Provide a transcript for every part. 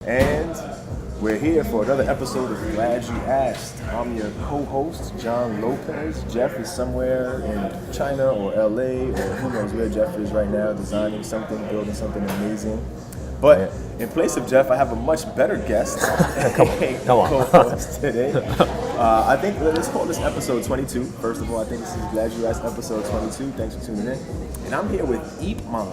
And we're here for another episode of Glad You Asked. I'm your co-host, John Lopez. Jeff is somewhere in China or LA or who knows where Jeff is right now, designing something, building something amazing. But in place of Jeff, I have a much better guest, Come on. co-host today. I think let's call this episode 22. First of all, I think this is Glad You Asked episode 22. Thanks for tuning in. And I'm here with Ip Man.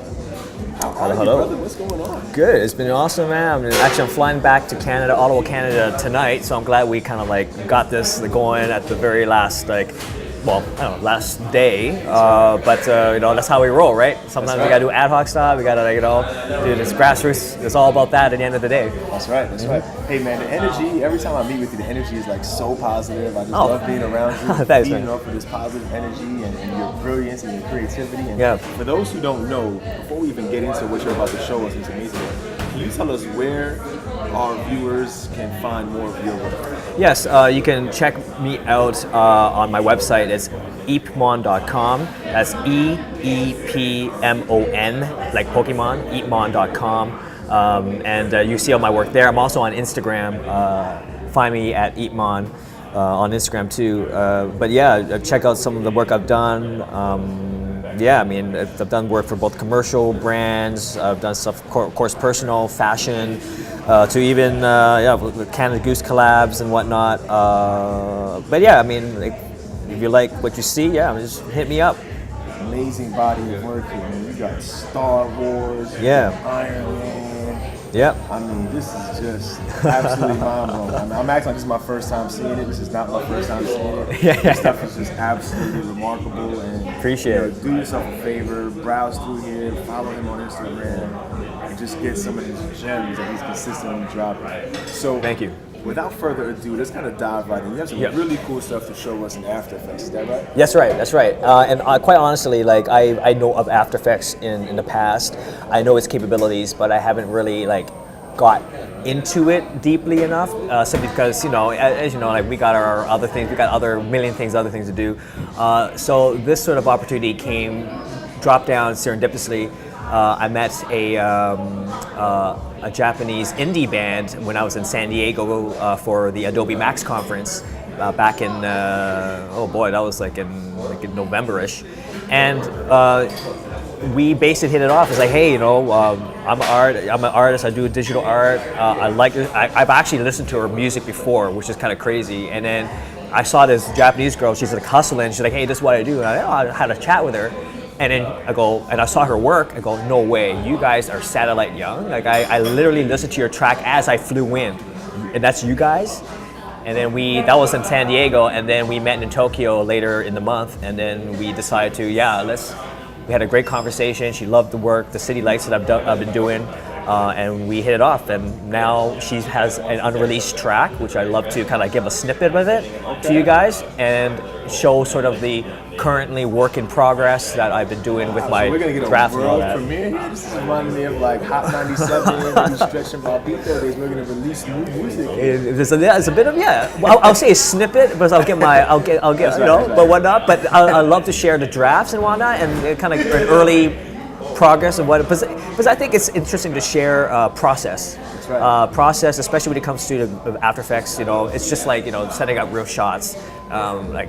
How are you, brother? What's going on? Good. It's been awesome, man. I'm flying back to Canada, Ottawa, Canada tonight. So I'm glad we kind of got this going at the very last last day. But that's how we roll, right? Sometimes we gotta do ad hoc stuff. We gotta do this grassroots. It's all about that at the end of the day. That's right. Hey man, the energy. Every time I meet with you, the energy is so positive. I just love being around you, Thanks, feeding man. off of this positive energy and your brilliance and your creativity. And for those who don't know, before we even get into what you're about to show us, it's amazing. Can you tell us where our viewers can find more of your work? Yes, you can check me out on my website. It's eepmon.com. That's EEPMON, like Pokemon, eepmon.com. And you see all my work there. I'm also on Instagram. Find me at eepmon on Instagram too. But yeah, check out some of the work I've done. I've done work for both commercial brands. I've done stuff, of course, personal, fashion, to even Canada Goose collabs and whatnot. If you like what you see, just hit me up. Amazing body of work here. I mean, you got Star Wars, Iron Man. Yep. I mean, this is just absolutely mind-blowing. I'm acting like this is my first time seeing it. This is not my first time seeing it. This stuff is just absolutely remarkable. And appreciate it. Do yourself a favor, browse through here, follow him on Instagram, and just get some of these gems that he's consistently dropping. So, thank you. Without further ado, let's kind of dive right in. You have some really cool stuff to show us in After Effects, is that right? That's right. And quite honestly, I know of After Effects in the past. I know its capabilities, but I haven't really got into it deeply enough. Simply because as you know, we got our other things, we got other things to do. So this sort of opportunity dropped down serendipitously. I met a Japanese indie band when I was in San Diego for the Adobe Max conference back in that was in November-ish, and we basically hit it off. It's like, hey, I'm an artist. I do digital art. I've actually listened to her music before, which is kind of crazy, and then I saw this Japanese girl. She's hustling. She's like, hey, this is what I do. And I had a chat with her. And then I saw her work. I go, no way, you guys are satellite young. I literally listened to your track as I flew in, and that's you guys. And then that was in San Diego, and then we met in Tokyo later in the month, and then we decided to, we had a great conversation. She loved the work, the city lights that I've been doing, and we hit it off. And now she has an unreleased track, which I love to kind of give a snippet of it to you guys and show sort of the currently work in progress that I've been doing with my drafts and all that. Premiere here. This is reminding me of Hot 97, maybe Stretch and Bobito days. We're gonna release new music. It's a bit of Well, I'll say a snippet, but I'll get but whatnot. But I love to share the drafts and whatnot, and kind of an early progress of what. Because I think it's interesting to share process. That's right. Process, especially when it comes to the After Effects. It's just setting up real shots.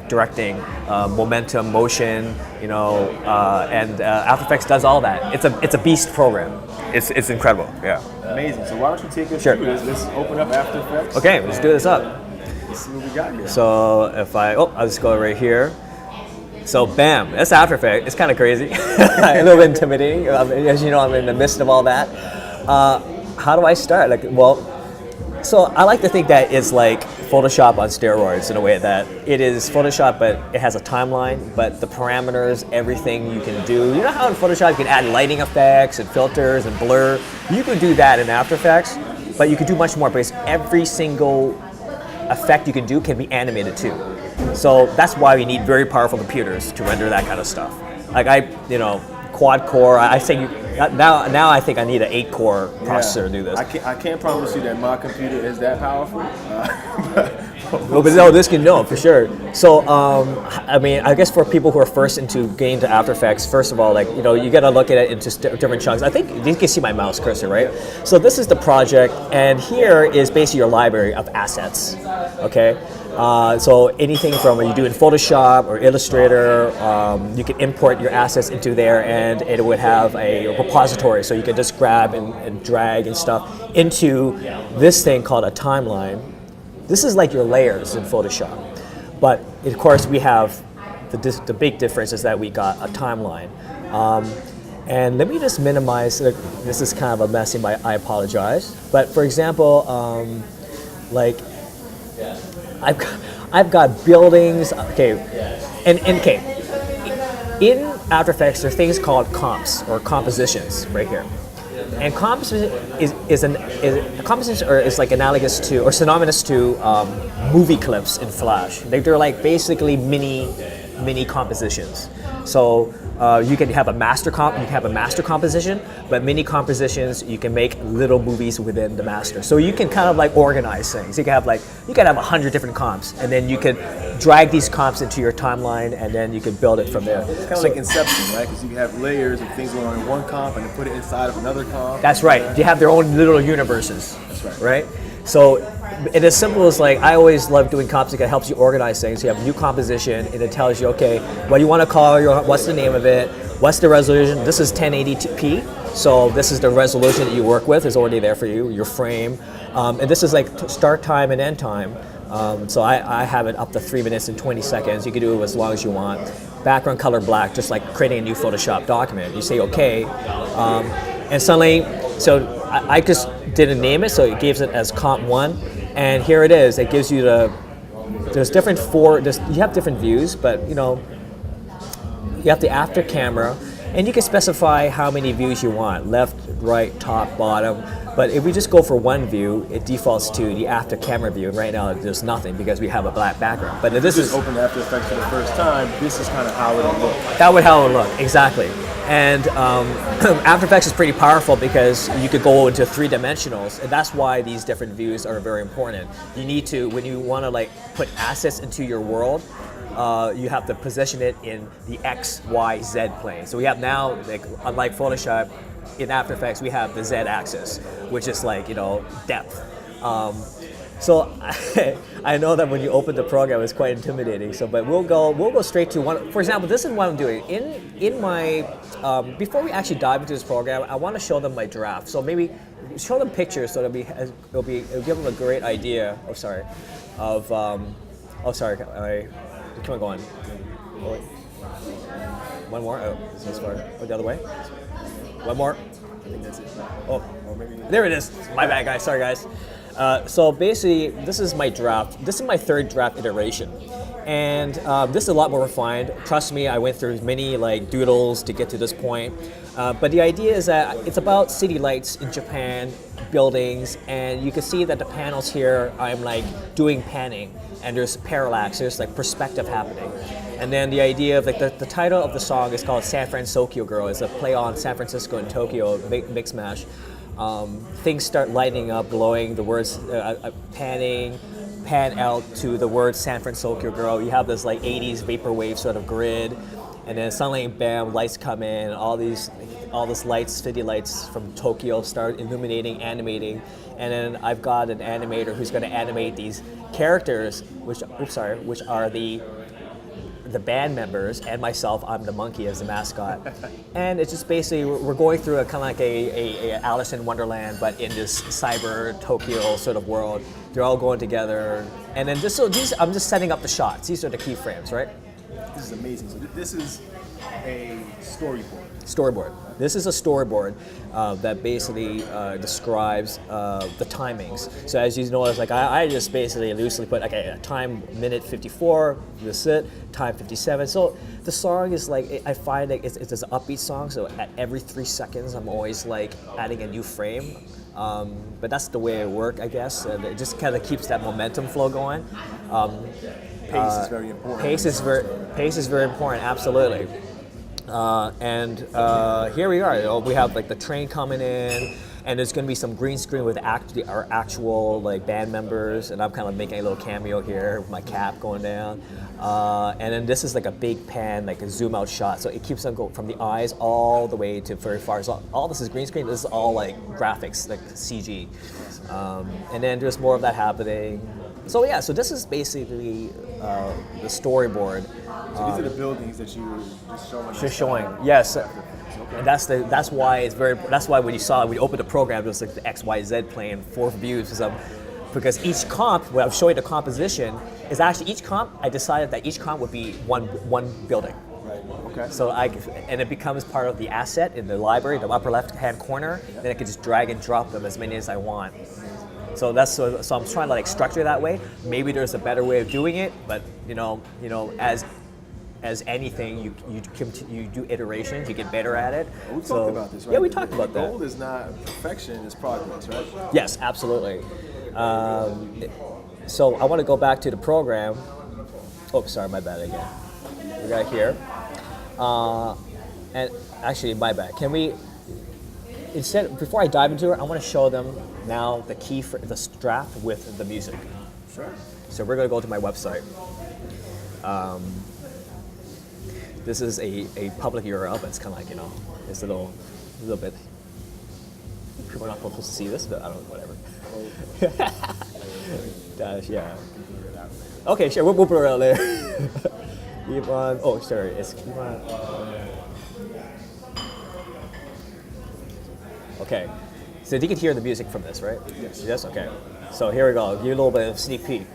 Directing, momentum, motion, and After Effects does all that. It's a beast program. It's incredible. Yeah. Amazing. So why don't you take us through this? Let's open up After Effects. Okay, let's do this up. Let's see what we got here. So I'll just go right here. So bam, that's After Effects. It's kind of crazy, a little bit intimidating. As you know, I'm in the midst of all that. How do I start? So I like to think that it's like Photoshop on steroids in a way that it is Photoshop, but it has a timeline, but the parameters, everything you can do. You know how in Photoshop you can add lighting effects and filters and blur? You can do that in After Effects, but you can do much more because every single effect you can do can be animated too. So that's why we need very powerful computers to render that kind of stuff. Quad core, I say now I think I need an 8-core processor to do this. I can't promise you that my computer is that powerful, No, but no, this can no for sure. So, I mean, I guess for people who are first into getting into After Effects, first of all, like you got to look at it into different chunks. I think you can see my mouse cursor, right? So this is the project, and here is basically your library of assets. Okay. So anything from what you do in Photoshop or Illustrator, you can import your assets into there, and it would have a repository. So you can just grab and drag and stuff into this thing called a timeline. This is like your layers in Photoshop, but of course we have the big difference is that we got a timeline. And let me just minimize. This is kind of a messy. I apologize. But for example, like. I've got buildings. Okay, and okay. In After Effects, there are things called comps or compositions right here, and composition is like analogous to or synonymous to movie clips in Flash. They're like basically mini compositions. So you can have a master composition, but mini compositions you can make little movies within the master. So you can kind of like organize things. You can have 100 different comps, and then you can drag these comps into your timeline, and then you can build it from there. It's kind of like Inception, right? Because you can have layers of things going on in one comp, and then put it inside of another comp. That's right. They have their own little universes. That's right. Right. So, and as simple as like, I always love doing comps because it helps you organize things. You have a new composition and it tells you, okay, what do you want to call what's the name of it, what's the resolution. This is 1080p, so this is the resolution that you work with is already there for you, your frame. And this is like start time and end time. So I have it up to 3 minutes and 20 seconds. You can do it as long as you want. Background color black, just like creating a new Photoshop document. You say okay, and suddenly, so I just didn't name it, so it gives it as comp 1, and here it is. It gives you you have different views, but you have the after camera, and you can specify how many views you want, left, right, top, bottom. But if we just go for one view, it defaults to the after camera view, and right now there's nothing because we have a black background. But if this is open After Effects for the first time, this is kind of how it'll look. That would how it would look, exactly. And After Effects is pretty powerful because you could go into 3-dimensionals, and that's why these different views are very important. You need to, when you want to like put assets into your world, you have to position it in the X, Y, Z plane. So we have now, like, unlike Photoshop, in After Effects we have the Z axis, which is like depth. So I know that when you open the program, it's quite intimidating. So, but we'll go straight to one. For example, this is what I'm doing in my. Before we actually dive into this program, I want to show them my draft. So maybe show them pictures so it'll give them a great idea. Oh, sorry. Of keep on going. One more. Oh, this far. Oh, the other way. One more. I think that's it. Oh, Or maybe. there it is. My bad, guys. Sorry, guys. So basically, this is my draft. This is my third draft iteration, and this is a lot more refined. Trust me, I went through many like doodles to get to this point. But the idea is that it's about city lights in Japan, buildings, and you can see that the panels here, I'm like doing panning, and there's parallax, there's like perspective happening. And then the idea of like the title of the song is called San Francisco Girl. It's a play on San Francisco and Tokyo, mix mash. Things start lighting up, glowing, the words pan out to the word San Francisco Girl. You have this like 80s vaporwave sort of grid, and then suddenly bam, lights come in, all this lights, city lights from Tokyo start illuminating, animating, and then I've got an animator who's going to animate these characters, which are the band members, and myself. I'm the monkey as the mascot, and it's just basically we're going through a kind of like a Alice in Wonderland, but in this cyber Tokyo sort of world. They're all going together, and then I'm just setting up the shots. These are the keyframes, right? This is amazing. So this is a storyboard. Storyboard. This is a storyboard that basically describes the timings. So as you notice, like I just basically loosely put a time minute 54, this is it, time 57. So the song is like, I find that it's an upbeat song. So at every 3 seconds, I'm always like adding a new frame. But that's the way it works, I guess. And it just kind of keeps that momentum flow going. Pace is very important. Pace is very important. Absolutely. And here we are. We have like the train coming in. and there's going to be some green screen with our actual like band members, and I'm kind of making a little cameo here with my cap going down. And then this is like a big pan, like a zoom out shot, so it keeps them go from the eyes all the way to very far. So all this is green screen. This is all like graphics, like CG. And then there's more of that happening. So yeah, so this is basically the storyboard. So these are the buildings that you were just showing us. Just showing, yes. Okay. And that's why when you saw it, we opened the program, it was like the XYZ playing 4 views. Because each comp, when I'm showing the composition, is actually each comp, I decided that each comp would be one building. Right. Okay. So and it becomes part of the asset in the library, the upper left-hand corner. Then I can just drag and drop them as many as I want. So so I'm trying to like structure it that way. Maybe there's a better way of doing it, but as anything, you do iterations, you get better at it. We talked about this, right? Yeah, we talked about that. The goal is not perfection, it's progress, right? Yes, absolutely. So I want to go back to the program. Oh, sorry, my bad again. We got here. And actually, my bad. Can we, before I dive into it, I want to show them now the key for the strap with the music. Sure. So we're going to go to my website. This is a public URL, but it's kind of like, it's a little bit, people are not supposed to see this, but I don't know, whatever. Yeah. Okay, sure, we'll put it out there. Ivan, oh, sorry, it's Ivan. Okay, so you can hear the music from this, right? Yes. Yes, okay. So here we go, give you a little bit of a sneak peek.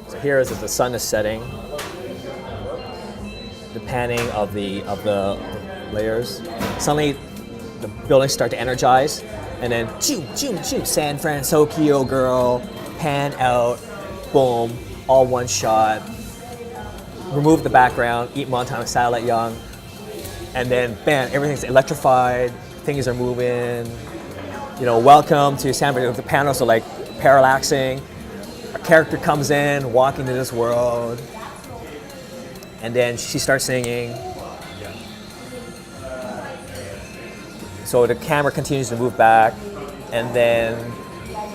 So here is as the sun is setting, the panning of the layers. Suddenly, the buildings start to energize, and then choo choo choo, San Francisco girl, pan out, boom, all one shot. Remove the background, eat Montana satellite young, and then bam, everything's electrified. Things are moving. Welcome to San Francisco. The panels are like parallaxing. A character comes in, walking to this world, and then she starts singing. So the camera continues to move back, and then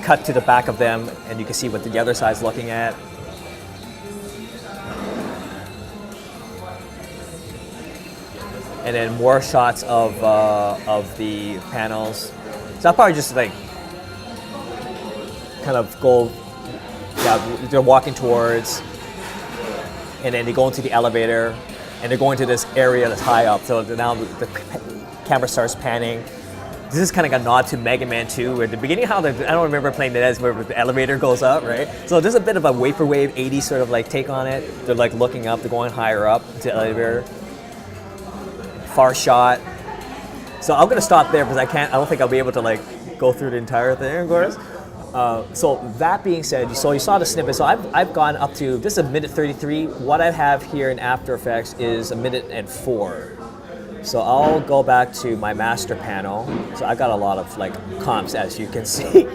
cut to the back of them, and you can see what the other side's looking at. And then more shots of the panels. So I'll probably just like kind of go. Yeah, they're walking towards, and then they go into the elevator, and they're going to this area that's high up. So now the camera starts panning. This is kind of like a nod to Mega Man 2, where at the beginning, I don't remember playing that as where the elevator goes up, right? So there's a bit of a vaporwave 80s sort of like take on it. They're like looking up, they're going higher up into the elevator. Far shot. So I'm gonna stop there because I don't think I'll be able to like go through the entire thing, of course. So that being said, so you saw the snippet. So I've gone up to, this is a minute 33. What I have here in After Effects is a minute and 4. So I'll go back to my master panel. So I've got a lot of like comps, as you can see.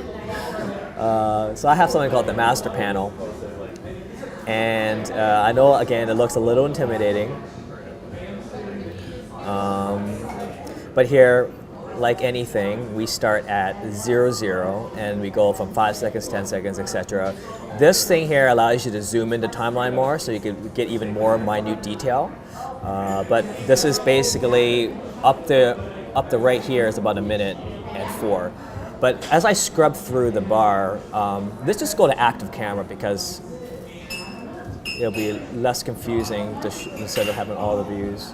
So I have something called the master panel. And I know, again, it looks a little intimidating. But here, like anything, we start at 0, and we go from 5 seconds, 10 seconds, etc. This thing here allows you to zoom in the timeline more, so you can get even more minute detail. But this is basically up the right here is about a minute and 4. But as I scrub through the bar, let's just go to active camera because it'll be less confusing instead of having all the views.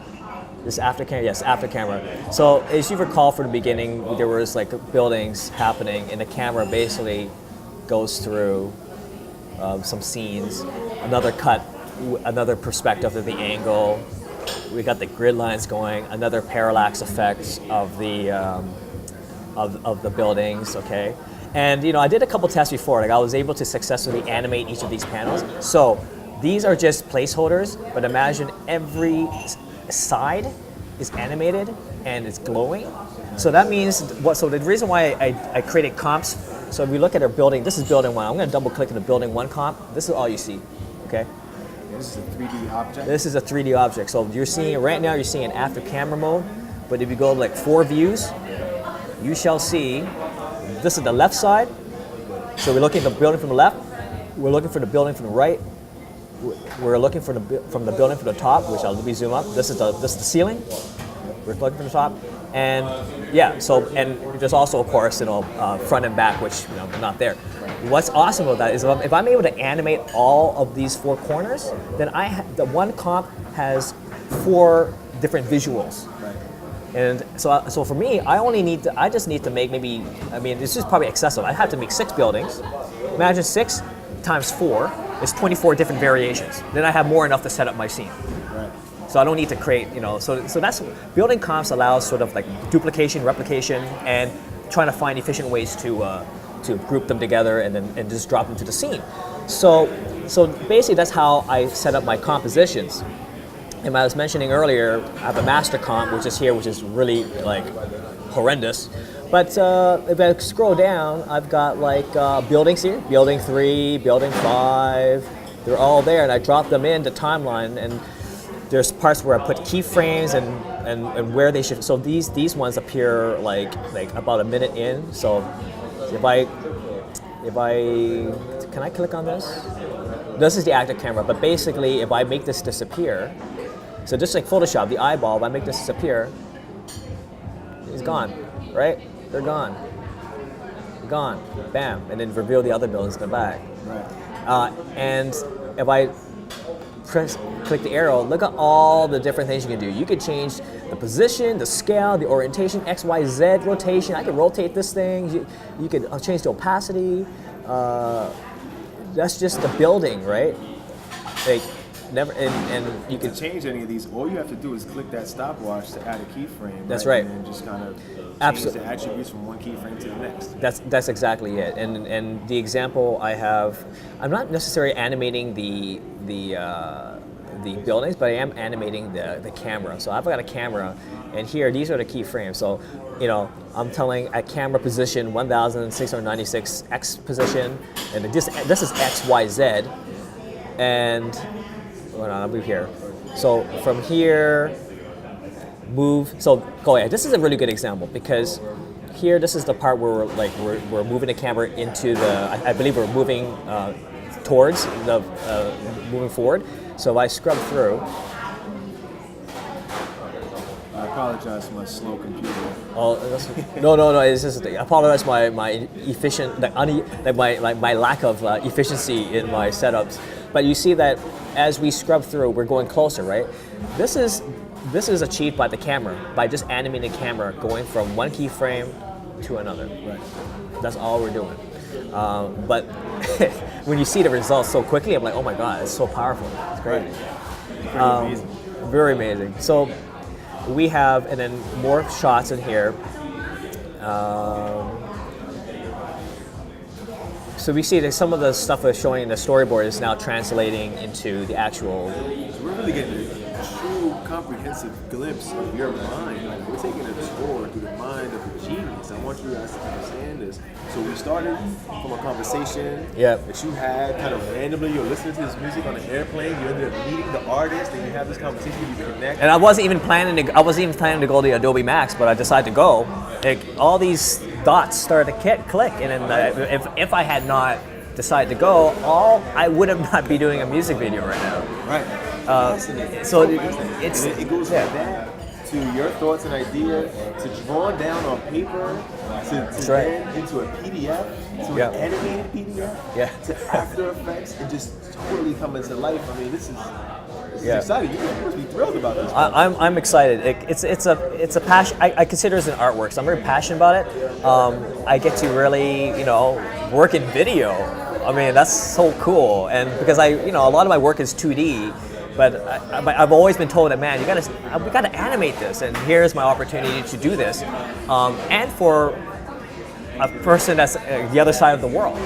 This after camera, yes, after camera. So as you recall from the beginning, there was like buildings happening, and the camera basically goes through some scenes, another cut, another perspective of the angle. We got the grid lines going, another parallax effects of the buildings. Okay, and I did a couple tests before. Like I was able to successfully animate each of these panels. So these are just placeholders, but imagine every side is animated and it's glowing. So that means so the reason why I created comps So if we look at our building, this is building 1. I'm going to double click on the building 1 comp. This is all you see, okay? This is a 3D object. This is a 3D object. So you're seeing, right now you're seeing after camera mode, but if you go like 4 views, you shall see, this is the left side. So we're looking at the building from the left, we're looking for the building from the right, we're looking for from the building from the top, which I'll zoom up. This is the ceiling. We're looking from the top, and yeah. So and there's also, of course, front and back, which are not there. What's awesome about that is if I'm able to animate all of these 4 corners, then the one comp has 4 different visuals. And so for me, I just need to make maybe, I mean, this is probably excessive. I have to make 6 buildings. Imagine 6 times 4 is 24 different variations. Then I have more enough to set up my scene. Right. So I don't need to create, so that's, building comps allows sort of like duplication, replication, and trying to find efficient ways to group them together and just drop them to the scene. So basically that's how I set up my compositions. And I was mentioning earlier, I have a master comp, which is here, which is really like horrendous. But if I scroll down, I've got like buildings here, building 3, building 5. They're all there, and I drop them in the timeline. And there's parts where I put keyframes and where they should. So these ones appear like about a minute in. So if I can I click on this? This is the active camera. But basically, if I make this disappear. So just like Photoshop, the eyeball, if I make this disappear, it's gone, right? They're gone. Gone. Bam. And then reveal the other buildings in the back. Right. And if I click the arrow, look at all the different things you can do. You could change the position, the scale, the orientation, X, Y, Z rotation. I could rotate this thing. You could change the opacity. That's just the building, right? Like, never, and you can change any of these. All you have to do is click that stopwatch to add a keyframe. That's right. And then just kind of change the attributes from one keyframe to the next. That's exactly it. And the example I have, I'm not necessarily animating the buildings, but I am animating the camera. So I've got a camera, and here these are the keyframes. So I'm telling a camera position 1696 X position, and this is X Y Z, and I'll move here. So from here, move. So go ahead. This is a really good example because here, this is the part where we're moving the camera into the. I believe we're moving towards the moving forward. So if I scrub through. I apologize for my slow computer. Oh no! It's just I apologize for my efficient my lack of efficiency in my setups. But you see that as we scrub through, we're going closer, right? This is achieved by the camera, by just animating the camera going from one keyframe to another. Right. That's all we're doing. But when you see the results so quickly, I'm like, oh my god, it's so powerful. It's great. Pretty amazing. Very amazing. So we have, and then more shots in here. So we see that some of the stuff we're showing in the storyboard is now translating into the actual. So we're really getting a true comprehensive glimpse of your mind. Like we're taking a tour through the mind of a genius. I want you guys to understand this. So we started from a conversation that you had kind of randomly. You're listening to this music on an airplane. You ended up meeting the artist, and you have this conversation. You connect. And I wasn't even planning to go to Adobe Max, but I decided to go. Like all these dots started to click, and then if I had not decided to go, I would have not be doing a music video right now. Right. So it goes from that to your thoughts and ideas to drawing down on paper to then into a PDF to an animated PDF to After Effects and just totally coming to life. I mean, this is exciting. You must be thrilled about this. I'm excited. It's a passion. I consider it as an artwork, so I'm very passionate about it. I get to really work in video. I mean, that's so cool, and because a lot of my work is 2D. But I've always been told that, man, we got to animate this, and here's my opportunity to do this, and for a person that's the other side of the world.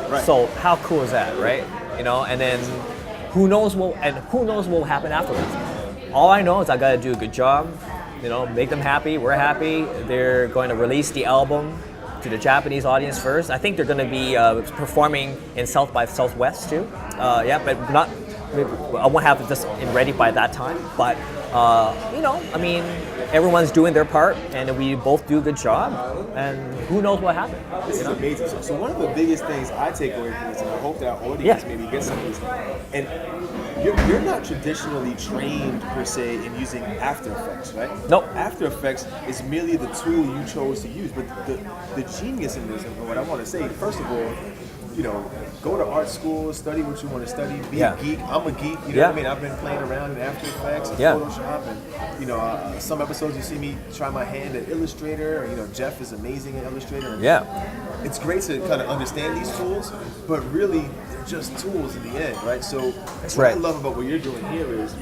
Right. So how cool is that, right? And then who knows what will happen afterwards. All I know is I got to do a good job, make them happy. We're happy. They're going to release the album to the Japanese audience first. I think they're going to be performing in South by Southwest too. Yeah, but not. I won't have this ready by that time. But I mean, everyone's doing their part, and we both do a good job. And who knows what happens? This is amazing. So one of the biggest things I take away from this, and I hope that our audience maybe gets some of this, and you're not traditionally trained per se in using After Effects, right? Nope. After Effects is merely the tool you chose to use, but the genius in this, and what I want to say, first of all, go to art school, study what you want to study, be a geek. I'm a geek, you know what I mean? I've been playing around in After Effects and Photoshop, and some episodes you see me try my hand at Illustrator, or, Jeff is amazing at Illustrator. And it's great to kind of understand these tools, but really they're just tools in the end, right? So what I love about what you're doing here is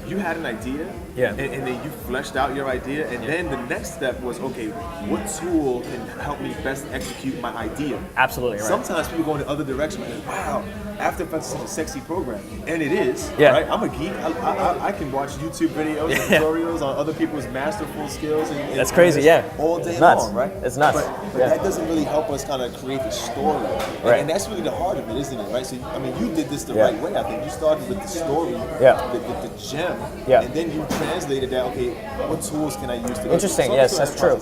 you had an idea, and then you fleshed out your idea, and then the next step was, okay, what tool can help me best execute my idea? Absolutely right. Sometimes people go in the other direction, like, wow, After Effects is such a sexy program, and it is, right? I'm a geek. I can watch YouTube videos and tutorials on other people's masterful skills. And that's crazy, all day long, right? It's nuts. But that doesn't really help us kind of create the story, and that's really the heart of it, isn't it, right? So, I mean, you did this the right way. I think you started with the story, the gem, and then you translated that. Okay, what tools can I use to? Interesting. Yes, that's true.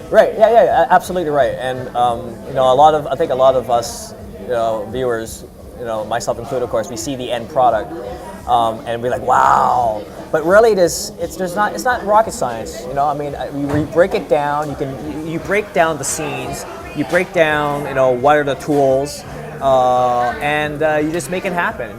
Right. Yeah. Absolutely right. And I think a lot of us, viewers, myself included, of course, we see the end product, and we're like, wow. But really, it's not rocket science. I mean, we break it down. You break down the scenes. You break down, what are the tools. And you just make it happen.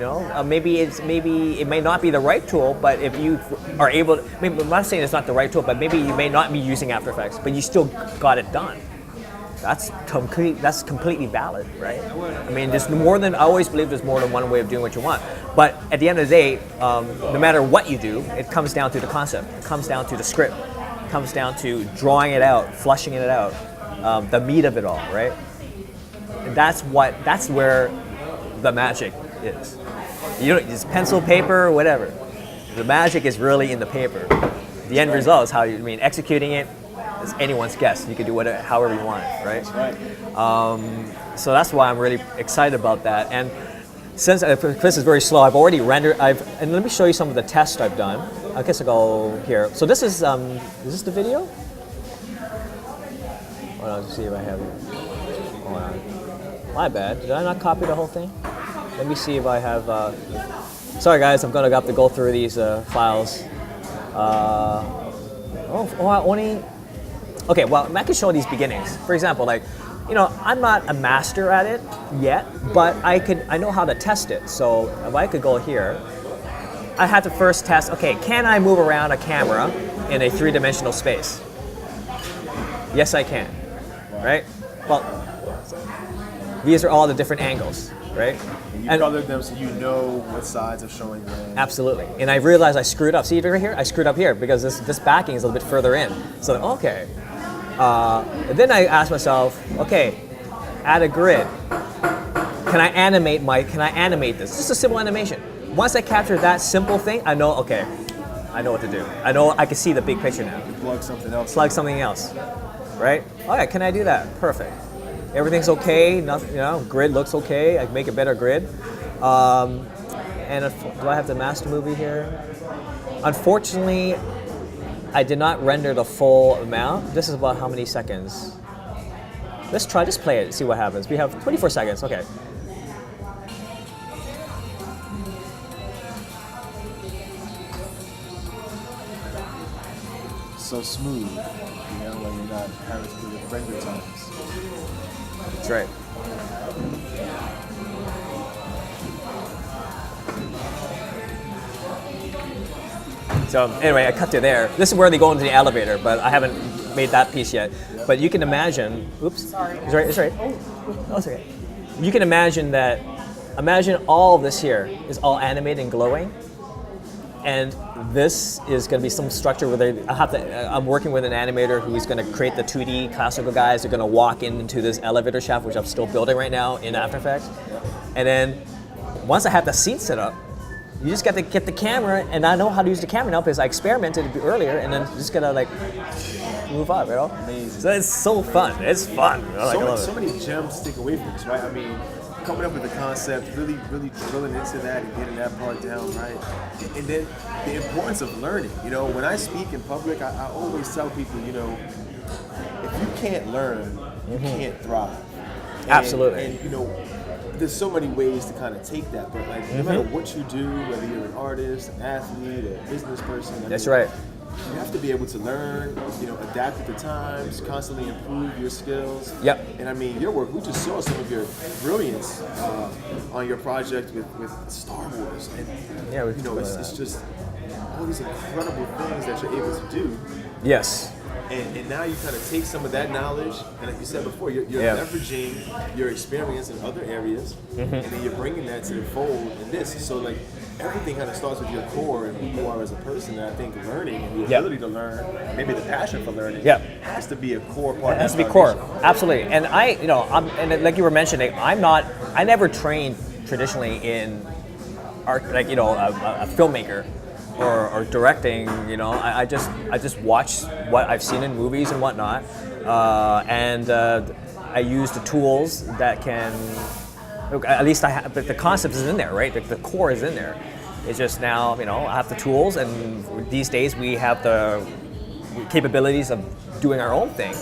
Maybe it may not be the right tool, but if you are able, I'm not saying it's not the right tool, but maybe you may not be using After Effects, but you still got it done. That's completely valid, right? I mean, I always believe there's more than one way of doing what you want. But at the end of the day, no matter what you do, it comes down to the concept. It comes down to the script. It comes down to drawing it out, fleshing it out, the meat of it all, right? And that's where the magic is. It's pencil, paper, whatever. The magic is really in the paper. The end result is executing it is anyone's guess. You can do whatever, however you want it, right? That's right. So that's why I'm really excited about that. And since Chris is very slow, I've already rendered. And let me show you some of the tests I've done. I guess I'll go here. So this is this the video? Hold on, let's see if I have it. Hold on. My bad. Did I not copy the whole thing? Let me see if I have. Sorry, guys. I'm gonna have to go through these files. Only. Okay. Well, I can show these beginnings. For example, I'm not a master at it yet, but I know how to test it. So if I could go here, I had to first test. Okay, can I move around a camera in a three-dimensional space? Yes, I can. Right. Well. These are all the different angles, right? And you colored them so you know what sides are showing when. Absolutely. And I realized I screwed up. See right here? I screwed up here because this backing is a little bit further in. So, okay. And then I asked myself, okay, add a grid. Can I animate this? Just a simple animation. Once I capture that simple thing, I know what to do. I know I can see the big picture now. Plug something else. Right? Okay, can I do that? Perfect. Everything's okay. Nothing, grid looks okay. I can make a better grid. Do I have the master movie here? Unfortunately, I did not render the full amount. This is about how many seconds? Let's play it, see what happens. We have 24 seconds, okay. So smooth, when you're not having to do with render times. That's right. So anyway, I cut to there. This is where they go into the elevator, but I haven't made that piece yet. But you can imagine. Oops. Sorry. It's right. Oh, it's okay. You can imagine all of this here is all animated and glowing. And this is going to be some structure where I'm working with an animator who's going to create the 2D classical guys. They're going to walk into this elevator shaft, which I'm still building right now in After Effects. And then once I have the scene set up, You just got to get the camera, and I know how to use the camera now because I experimented earlier, and then just gotta like move up, you know. Amazing. So it's so fun. It's fun. I love it. So many gems to take away from this, right? I mean, coming up with the concept, really drilling into that and getting that part down, right? And then the importance of learning. You know, when I speak in public, I always tell people, you know, if you can't learn, you can't thrive. Absolutely. And you know, there's so many ways to kind of take that, but like no matter what you do, whether you're an artist, an athlete, a business person, That's right. You have to be able to learn, you know, adapt with the times, constantly improve your skills. Yep. And I mean, your work, we just saw some of your brilliance on your project with Star Wars. And, Yeah, you know, it's just all these incredible things that you're able to do. Yes. And now you kind of take some of that knowledge, and like you said before, you're leveraging your experience in other areas, and then you're bringing that to the fold in this. So like everything kind of starts with your core and who you are as a person. And I think learning and the ability to learn, maybe the passion for learning, has to be a core part. It has to be core, absolutely. And and like you were mentioning, I never trained traditionally in art, like a filmmaker. Or directing, you know, I just watch what I've seen in movies and whatnot, and I use the tools that can. At least but the concept is in there, right? The core is in there. It's just now, you know, I have the tools, and these days we have the capabilities of doing our own thing.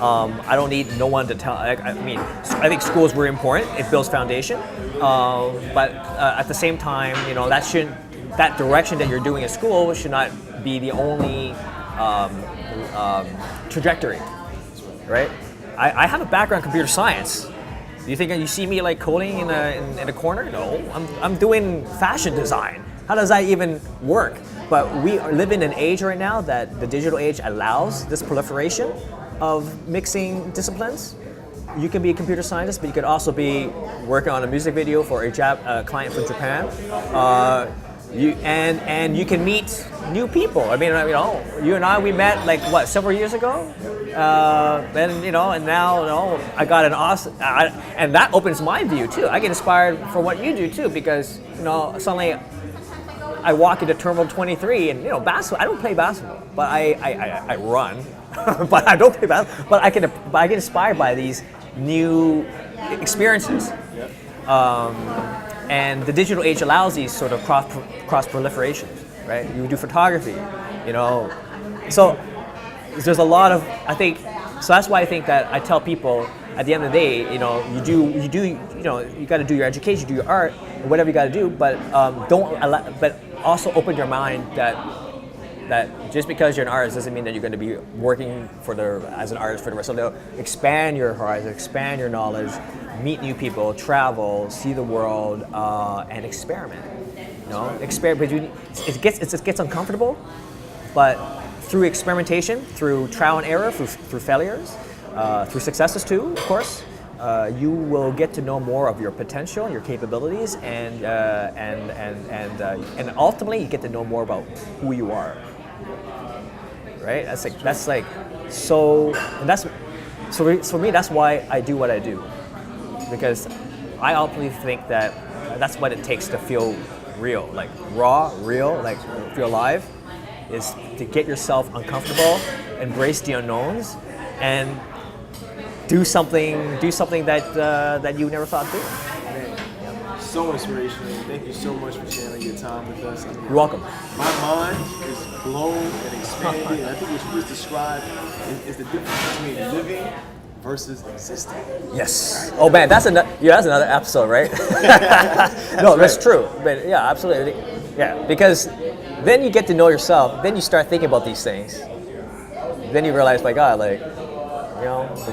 I don't need no one to tell. I mean, I think school is very important. It builds foundation, but at the same time, you know, that direction that you're doing at school should not be the only trajectory, right? I have a background in computer science. Do you think you see me like coding in a corner? No, I'm doing fashion design. How does that even work? But we live in an age right now that the digital age allows this proliferation of mixing disciplines. You can be a computer scientist, but you could also be working on a music video for a client from Japan. And you can meet new people. I mean, you know, you and I, we met like several years ago, and now, you know, I got an awesome, and that opens my view too. I get inspired for what you do too, because you know, suddenly I walk into Terminal 23, and you know, basketball. I don't play basketball, but I run, but I don't play basketball. But I get inspired by these new experiences. And the digital age allows these sort of cross proliferations, right? You do photography, you know. So there's a lot of, I think, so that's why I think that I tell people at the end of the day, you know, you know, you got to do your education, do your art, whatever you got to do, but but also open your mind that just because you're an artist doesn't mean that you're going to be working as an artist for the rest of the day. Expand your horizon, expand your knowledge, meet new people, travel, see the world, and experiment. You know, experiment. It gets uncomfortable, but through experimentation, through trial and error, through failures, through successes too, of course, you will get to know more of your potential, your capabilities, and ultimately you get to know more about who you are. Right? So for me, that's why I do what I do, because I ultimately think that that's what it takes to feel real, like raw, real, like feel alive, is to get yourself uncomfortable, embrace the unknowns, and do something that you never thought of doing. So inspirational. Thank you so much for sharing your time with us. You're welcome. My mind is blown and expanded. And I think what you just described is the difference between living versus existing. Yes. Oh man, that's another episode, right? No, that's true. But yeah, absolutely. Yeah, because then you get to know yourself. Then you start thinking about these things. Then you realize, my God, like, you know, the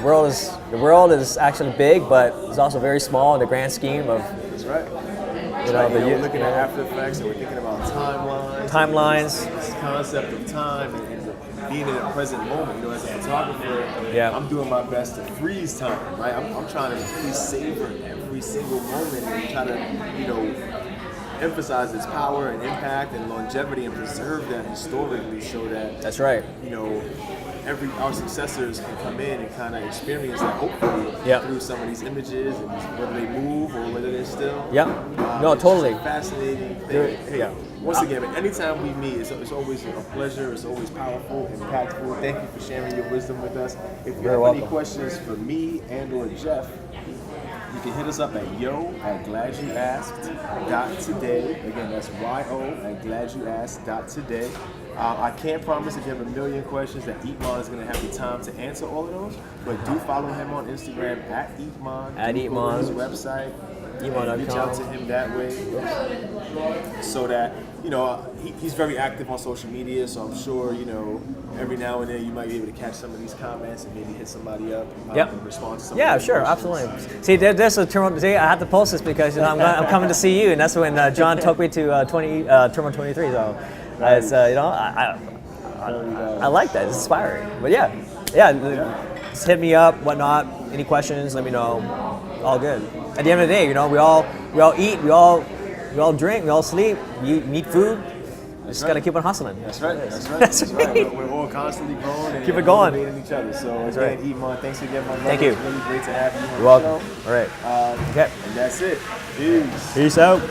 world is actually big, but it's also very small in the grand scheme of. That's right. We're looking at After Effects, and we're thinking about timelines. This concept of time and being in a present moment. You know, as a photographer, I'm doing my best to freeze time. Right, I'm trying to really savor every single moment and try to, you know, emphasize its power and impact and longevity and preserve that historically, so that That's right. our successors can come in and kind of experience that, hopefully, Yep. through some of these images, and whether they move or whether they're still. Yep. No, It's totally. just a fascinating thing. Hey, Yeah. once again, anytime we meet, it's always a pleasure. It's always powerful, impactful. Thank you for sharing your wisdom with us. If you You're have welcome. any questions for me and or Jeff, you can hit us up at yo@gladyouasked.today. Again, that's yo@gladyouasked.today. I can't promise if you have a million questions that Eatmon is going to have the time to answer all of those, but do follow him on Instagram at Eatmon. At Do go to his Eatmon. website. Eatmon.com. And reach out to him that way, so that he's very active on social media. So I'm sure every now and then you might be able to catch some of these comments and maybe hit somebody up and respond to some. Yeah, of their sure, questions. absolutely. See, there's a terminal. See, I have to post this because I'm coming to see you, and that's when John took me to Terminal 23. So, it's, I like that. It's inspiring. But yeah, just hit me up, whatnot. Any questions? Let me know. All good. At the end of the day, we all eat, we all drink, we all sleep. We eat food. Just right. gotta keep on hustling. That's right. That's right. That's That's right. We're all constantly growing and Keep it going. motivating each other. So again, right. Eatmon, thanks again, my brother. Thank you. It's really great to have you on You're the welcome. show. All right. Okay. And that's it. Peace. Peace out.